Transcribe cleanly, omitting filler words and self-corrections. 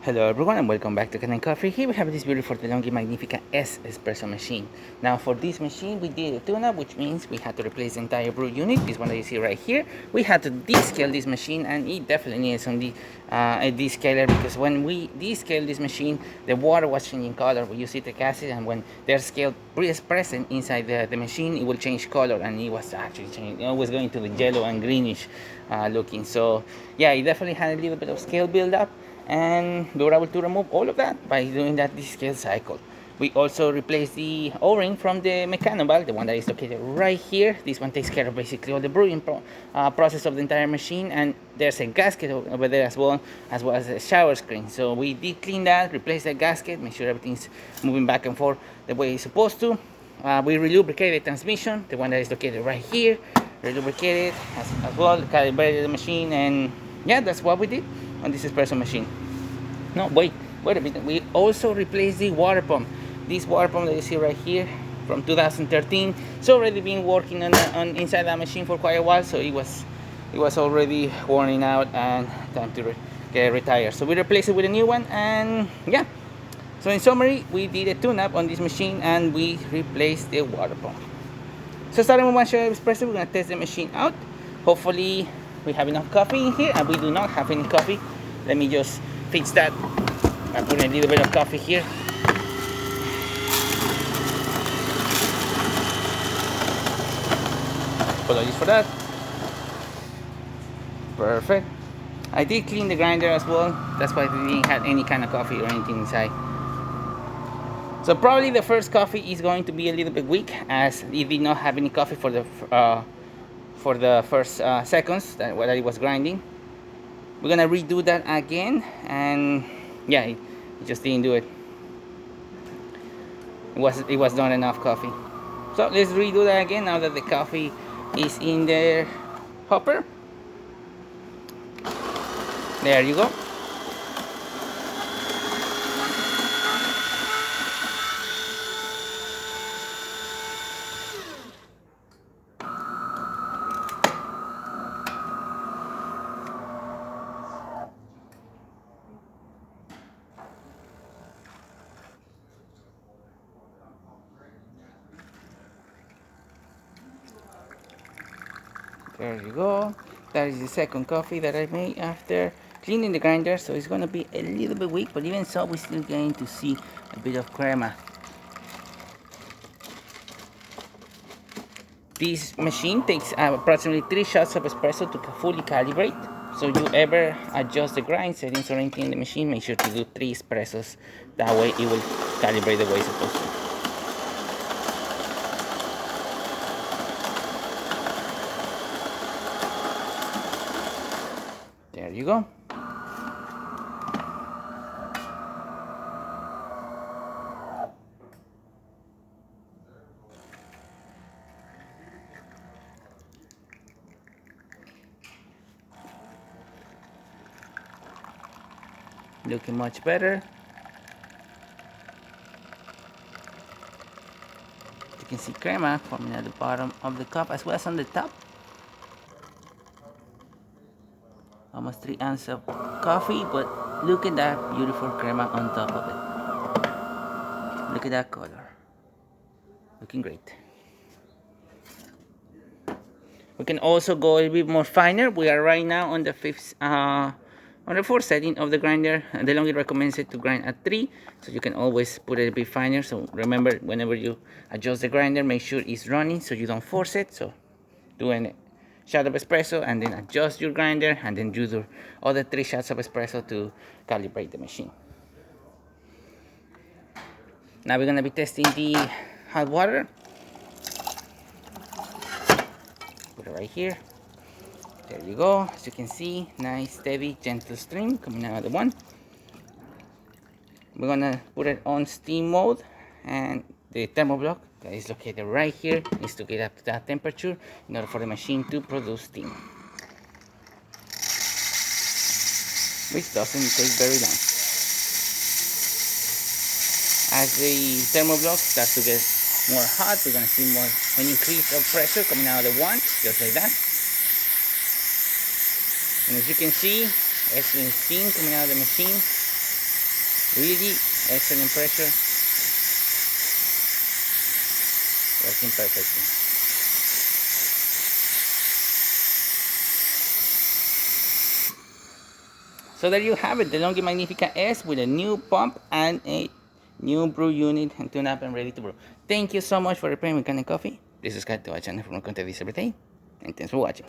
Hello everyone and welcome back to Kanen Coffee. Here we have this beautiful Delonghi Magnifica S espresso machine. Now for this machine we did a tune-up, which means we had to replace the entire brew unit, this one that you see right here. We had to descale this machine, and it definitely needs some a descaler, because when we descale this machine the water was changing color. We use citric acid, and when they're scaled present inside the machine, it will change color, and it was actually changing. It was going to the yellow and greenish looking. So yeah, it definitely had a little bit of scale buildup, and we were able to remove all of that by doing that descale cycle. We also replaced the o-ring from the mechanical, the one that is located right here. This one takes care of basically all the brewing process of the entire machine, and there's a gasket over there as well as a shower screen. So we did clean that, replace the gasket, make sure everything's moving back and forth the way it's supposed to. We relubricated the transmission, the one that is located right here, relubricated as well, calibrated the machine, and yeah, that's what we did on this espresso machine. No, wait a minute. We also replaced the water pump. This water pump that you see right here from 2013. It's already been working on inside that machine for quite a while, so it was already worn out and time to get retired. So we replaced it with a new one, and yeah. So in summary, we did a tune-up on this machine and we replaced the water pump. So starting with one shot of espresso, we're gonna test the machine out. Hopefully we have enough coffee in here, and we do not have any coffee. Let me just fix that. I'm putting a little bit of coffee here. Apologies for that. Perfect. I did clean the grinder as well. That's why we didn't have any kind of coffee or anything inside. So probably the first coffee is going to be a little bit weak, as it did not have any coffee for the first seconds that it was grinding. We're gonna redo that again, and yeah, it just didn't do it. It was not enough coffee. So let's redo that again now that the coffee is in the hopper. There you go. There you go. That is the second coffee that I made after cleaning the grinder. So it's gonna be a little bit weak, but even so, we're still going to see a bit of crema. This machine takes approximately 3 shots of espresso to fully calibrate. So you ever adjust the grind settings or anything in the machine, make sure to do 3 espressos. That way it will calibrate the way it's supposed to. There you go. Looking much better. You can see crema forming at the bottom of the cup as well as on the top. Almost 3 ounces of coffee, but look at that beautiful crema on top of it. Look at that color. Looking great. We can also go a bit more finer. We are right now on the fourth setting of the grinder. Delonghi recommends it to grind at 3, so you can always put it a bit finer. So remember, whenever you adjust the grinder, make sure it's running so you don't force it. So do a shot of espresso and then adjust your grinder, and then do the other 3 shots of espresso to calibrate the machine. Now we're gonna be testing the hot water. Put it right here. There you go. As you can see, nice, steady, gentle stream coming out of the one. We're gonna put it on steam mode, and the thermal block that is located right here needs to get up to that temperature in order for the machine to produce steam, which doesn't take very long. As the thermal block starts to get more hot, we're gonna see an increase of pressure coming out of the one, just like that. And as you can see, excellent steam coming out of the machine. Really excellent pressure. Working perfectly. So there you have it, the DeLonghi Magnifica S with a new pump and a new brew unit and tune up and ready to brew. Thank you so much for repairing my Kanen coffee. Please subscribe to our channel for more content every day. And thanks for watching.